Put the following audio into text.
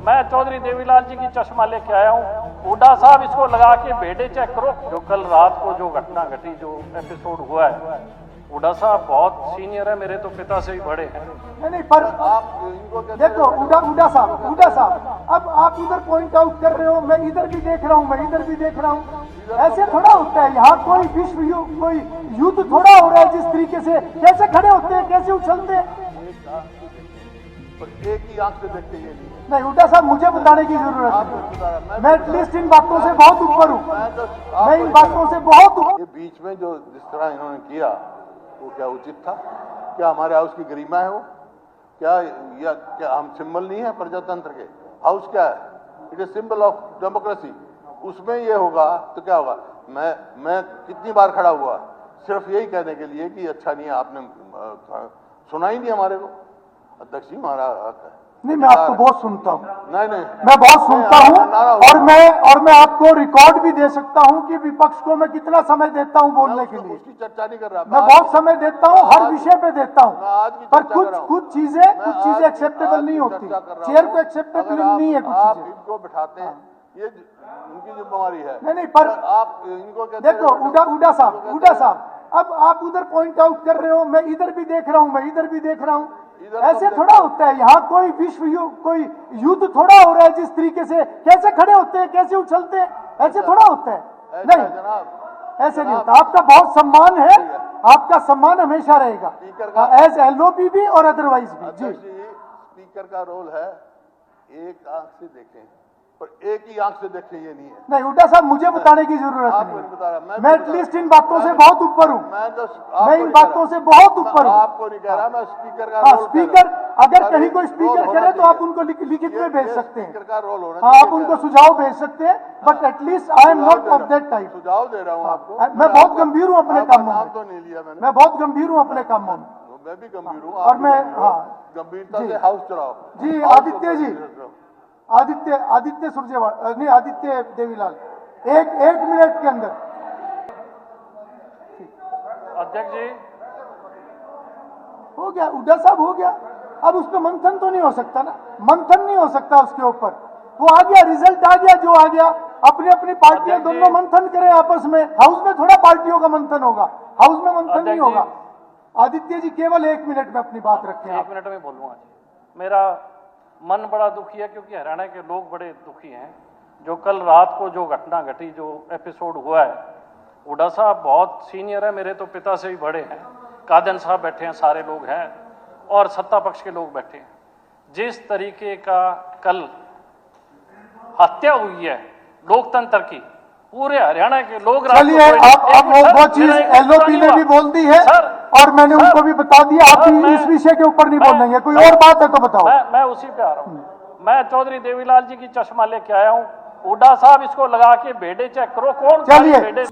मैं चौधरी देवीलाल जी की चश्मा लेके आया हूँ। हुड्डा साहब इसको लगा के भेड़े चेक करो। जो कल रात को जो घटना घटी, जो एपिसोड हुआ है, हुड्डा साहब बहुत सीनियर है, मेरे तो पिता से भी बड़े हैं। नहीं पर आप इनको देखो, हुड्डा साहब अब आप उधर पॉइंट आउट कर रहे हो, मैं इधर भी देख रहा हूँ, मैं इधर भी देख रहा हूँ। ऐसे थोड़ा होता है, यहाँ कोई विश्व कोई युद्ध थोड़ा हो रहा है। जिस तरीके से कैसे खड़े होते हैं, कैसे उछलते हैं, एक ही आंख से देखते ये नहीं हुड्डा साहब मुझे बताने की जरूरत है। मैं एटलीस्ट इन बातों से बहुत ऊपर हूँ, मैं इन बातों से बहुत ऊपर। ये बीच में जो जिस तरह इन्होंने किया वो क्या उचित था? क्या हमारे हाउस की गरिमा है वो? क्या हम सिंबल नहीं है प्रजातंत्र के? हाउस क्या है? It is symbol of democracy. उसमें ये होगा तो क्या होगा? मैं कितनी बार खड़ा हुआ सिर्फ यही कहने के लिए कि अच्छा नहीं है, आपने सुना ही नहीं हमारे को। अध्यक्ष जी हमारा हक है। नहीं, मैं आपको बहुत सुनता हूँ, नहीं मैं बहुत सुनता हूँ और मैं आपको रिकॉर्ड भी दे सकता हूँ कि विपक्ष को मैं कितना समय देता हूँ बोलने के लिए। उसकी चर्चा नहीं कर रहा मैं बहुत समय देता हूँ, हर विषय पे देता हूँ, पर कुछ चीजें एक्सेप्टेबल नहीं होती। चेयर को एक्सेप्टेबल नहीं है कुछ चीजें। इनको बिठाते हैं, ये उनकी जिम्मेवारी है। नहीं पर आप इनको देखो हुड्डा साहब अब आप उधर पॉइंट आउट कर रहे हो, मैं इधर भी देख रहा हूँ, मैं इधर भी देख रहा हूँ। ऐसे थोड़ा होता है, यहाँ कोई विश्व कोई युद्ध थोड़ा हो रहा है। जिस तरीके से कैसे खड़े होते हैं, कैसे उछलते हैं, ऐसे थोड़ा होता है। नहीं, ऐसे नहीं होता। आपका बहुत सम्मान है, आपका सम्मान हमेशा रहेगा, एज एलओपी भी और अदरवाइज भी। जी, स्पीकर का रोल है एक आंख से देखें, पर एक ही आंख से देखें ये नहीं है। नहीं हुड्डा साहब मुझे बताने की जरूरत नहीं, मैं एटलीस्ट इन बातों से बहुत ऊपर हूँ, मैं इन बातों से बहुत ऊपर हूँ। आपको नहीं कह रहा, मैं स्पीकर का रोल। स्पीकर अगर कहीं कोई स्पीकर करे तो आप उनको लिखित में भेज सकते हैं। स्पीकर का रोल होना हाँ, आप उनको सुझाव भेज सकते हैं, but at least I am not of that type. सुझाव दे रहा हूँ आपको। मैं बहुत गंभीर हूँ अपने कामों में, तो नहीं लिया मैंने। मैं बहुत गंभीर हूँ अपने कामों में। मैं भी गंभीर हूँ और मैं गंभीरता से हाउस चलाओ। जी आदित्य जी, आदित्य सुरजेवाला नहीं, आदित्य देवीलाल, एक मिनट के अंदर। अध्यक्ष जी हो गया, हुड्डा साहब हो गया। अब उस पर मंथन तो नहीं हो सकता ना, मंथन नहीं हो सकता उसके ऊपर। वो आ गया, रिजल्ट आ गया, जो आ गया। अपनी पार्टियां दोनों मंथन करें आपस में। हाउस में थोड़ा पार्टियों का मंथन होगा, हाउस में मंथन नहीं होगा। आदित्य जी केवल 1 मिनट में अपनी बात रखें। 1 मिनट में बोलूंगा जी। मेरा मन बड़ा दुखी है क्योंकि हरियाणा के लोग बड़े दुखी हैं। जो कल रात को जो घटना घटी, जो एपिसोड हुआ है, हुड्डा साहब बहुत सीनियर है, मेरे तो पिता से भी बड़े हैं। कादन साहब बैठे हैं, सारे लोग हैं, और सत्ता पक्ष के लोग बैठे हैं। जिस तरीके का कल हत्या हुई है लोकतंत्र की, पूरे हरियाणा के लोग। चलिए अब वो चीज एलओपी ने भी बोल दी है और मैंने उनको भी बता दिया। आप इस विषय के ऊपर नहीं बोलेंगे, कोई और बात है तो बताओ। मैं उसी पे आ रहा हूँ। मैं चौधरी देवीलाल जी की चश्मा लेके आया हूँ। हुड्डा साहब इसको लगा के भेड़े चेक करो, कौन चलिए भेड़े